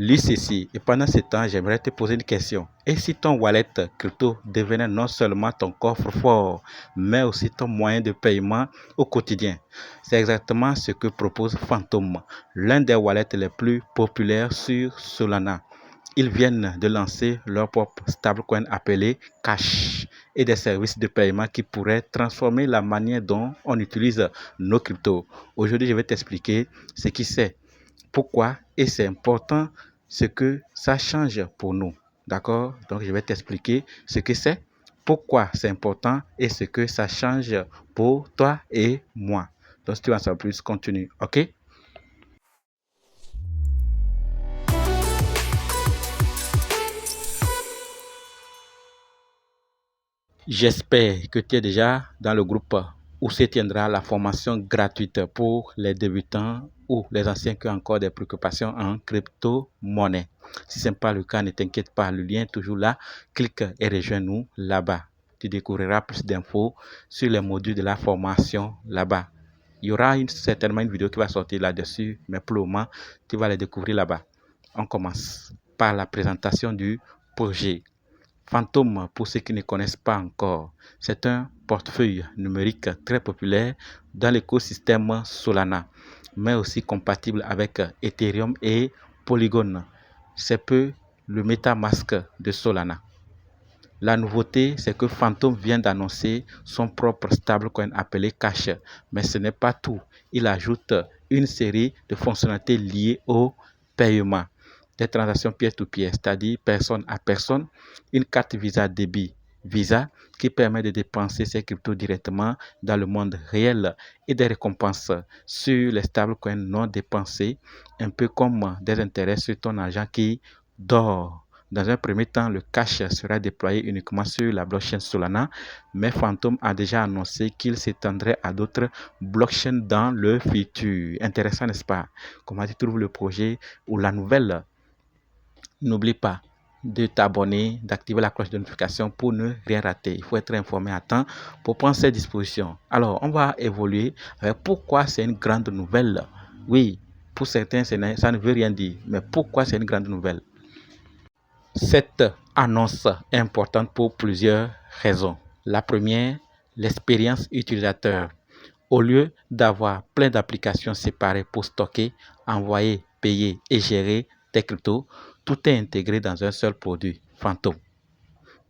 lis ceci et pendant ce temps, j'aimerais te poser une question. Et si ton wallet crypto devenait non seulement ton coffre-fort, mais aussi ton moyen de paiement au quotidien? C'est exactement ce que propose Phantom, l'un des wallets les plus populaires sur Solana. Ils viennent de lancer leur propre stablecoin appelé Cash et des services de paiement qui pourraient transformer la manière dont on utilise nos cryptos. Aujourd'hui, je vais t'expliquer ce qui c'est, pourquoi et c'est important ce que ça change pour nous. D'accord? Donc, je vais t'expliquer ce que c'est, pourquoi c'est important et ce que ça change pour toi et moi. Donc, si tu veux en savoir plus, continue. OK? J'espère que tu es déjà dans le groupe où se tiendra la formation gratuite pour les débutants ou les anciens qui ont encore des préoccupations en crypto-monnaie. Si ce n'est pas le cas, ne t'inquiète pas, le lien est toujours là. Clique et rejoins-nous là-bas. Tu découvriras plus d'infos sur les modules de la formation là-bas. Il y aura certainement une vidéo qui va sortir là-dessus, mais pour le moment, tu vas les découvrir là-bas. On commence par la présentation du projet. Phantom, pour ceux qui ne connaissent pas encore, c'est un portefeuille numérique très populaire dans l'écosystème Solana, mais aussi compatible avec Ethereum et Polygon. C'est peu le MetaMask de Solana. La nouveauté, c'est que Phantom vient d'annoncer son propre stablecoin appelé Cash, mais ce n'est pas tout. Il ajoute une série de fonctionnalités liées au paiement, des transactions peer-to-peer, c'est-à-dire personne à personne, une carte Visa débit Visa qui permet de dépenser ses cryptos directement dans le monde réel et des récompenses sur les stablecoins non dépensés, un peu comme des intérêts sur ton argent qui dort. Dans un premier temps, le cash sera déployé uniquement sur la blockchain Solana, mais Phantom a déjà annoncé qu'il s'étendrait à d'autres blockchains dans le futur. Intéressant, n'est-ce pas? Comment tu trouves le projet ou la nouvelle? N'oublie pas de t'abonner, d'activer la cloche de notification pour ne rien rater. Il faut être informé à temps pour prendre ces dispositions. Alors, on va évoluer avec pourquoi c'est une grande nouvelle. Oui, pour certains, ça ne veut rien dire, mais pourquoi c'est une grande nouvelle? Cette annonce est importante pour plusieurs raisons. La première, l'expérience utilisateur. Au lieu d'avoir plein d'applications séparées pour stocker, envoyer, payer et gérer tes cryptos, tout est intégré dans un seul produit, Phantom.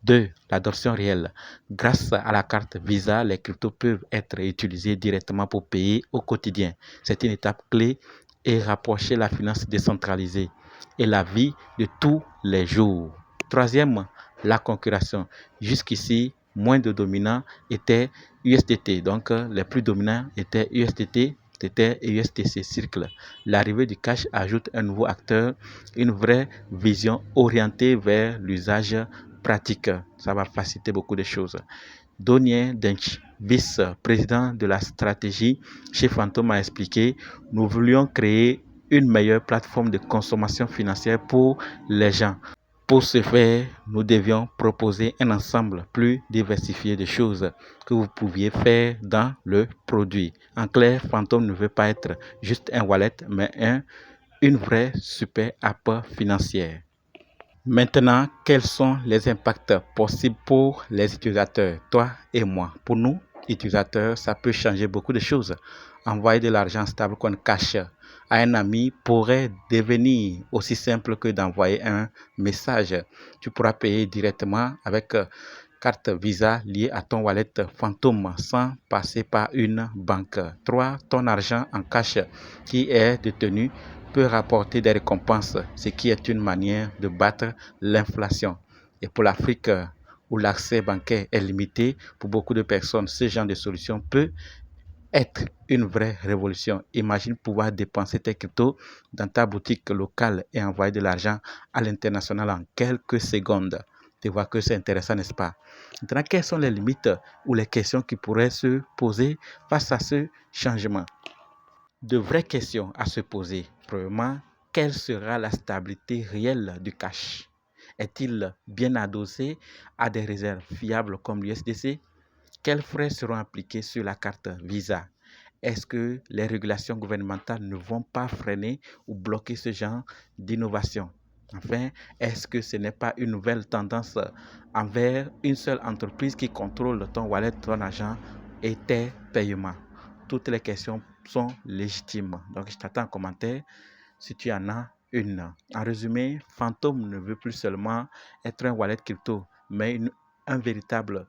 2. L'adoption réelle. Grâce à la carte Visa, les cryptos peuvent être utilisés directement pour payer au quotidien. C'est une étape clé et rapprocher la finance décentralisée et la vie de tous les jours. Troisième, la concurrence. Jusqu'ici, moins de dominants étaient USDT. Donc, les plus dominants étaient USDT, Tether et USTC Circle. L'arrivée du cash ajoute un nouveau acteur, une vraie vision orientée vers l'usage pratique. Ça va faciliter beaucoup de choses. Donnie Dench, vice-président de la stratégie chez Phantom, a expliqué: nous voulions créer une meilleure plateforme de consommation financière pour les gens. Pour ce faire, nous devions proposer un ensemble plus diversifié de choses que vous pouviez faire dans le produit. En clair, Phantom ne veut pas être juste un wallet, mais une vraie super app financière. Maintenant, quels sont les impacts possibles pour les utilisateurs, toi et moi? Pour nous, utilisateurs, ça peut changer beaucoup de choses. Envoyer de l'argent stable qu'on cache à un ami pourrait devenir aussi simple que d'envoyer un message. Tu pourras payer directement avec carte Visa liée à ton wallet Phantom sans passer par une banque. 3. Ton argent en cash qui est détenu peut rapporter des récompenses, ce qui est une manière de battre l'inflation. Et pour l'Afrique, où l'accès bancaire est limité, pour beaucoup de personnes, ce genre de solution peut être une vraie révolution. Imagine pouvoir dépenser tes cryptos dans ta boutique locale et envoyer de l'argent à l'international en quelques secondes. Tu vois que c'est intéressant, n'est-ce pas? Maintenant, quelles sont les limites ou les questions qui pourraient se poser face à ce changement? De vraies questions à se poser. Premièrement, quelle sera la stabilité réelle du cash? Est-il bien adossé à des réserves fiables comme l'USDC? Quels frais seront appliqués sur la carte Visa? Est-ce que les régulations gouvernementales ne vont pas freiner ou bloquer ce genre d'innovation? Enfin, est-ce que ce n'est pas une nouvelle tendance envers une seule entreprise qui contrôle ton wallet, ton argent et tes paiements? Toutes les questions sont légitimes. Donc, je t'attends en commentaire si tu en as une. En résumé, Phantom ne veut plus seulement être un wallet crypto, mais un véritable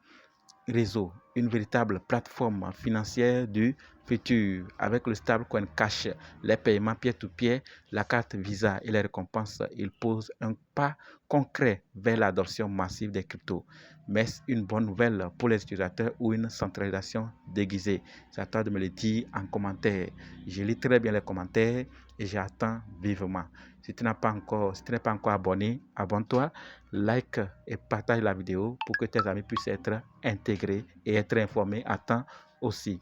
réseau, une véritable plateforme financière du futur avec le stablecoin Cash, les paiements peer-to-peer, la carte Visa et les récompenses. Il pose un pas concret vers l'adoption massive des cryptos. Mais une bonne nouvelle pour les utilisateurs ou une centralisation déguisée? C'est à toi de me le dire en commentaire. Je lis très bien les commentaires et j'attends vivement. Si tu n'es pas encore abonné, abonne-toi, like et partage la vidéo pour que tes amis puissent être intégrés et être informés à temps aussi.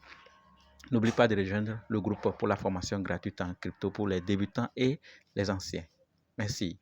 N'oublie pas de rejoindre le groupe pour la formation gratuite en crypto pour les débutants et les anciens. Merci.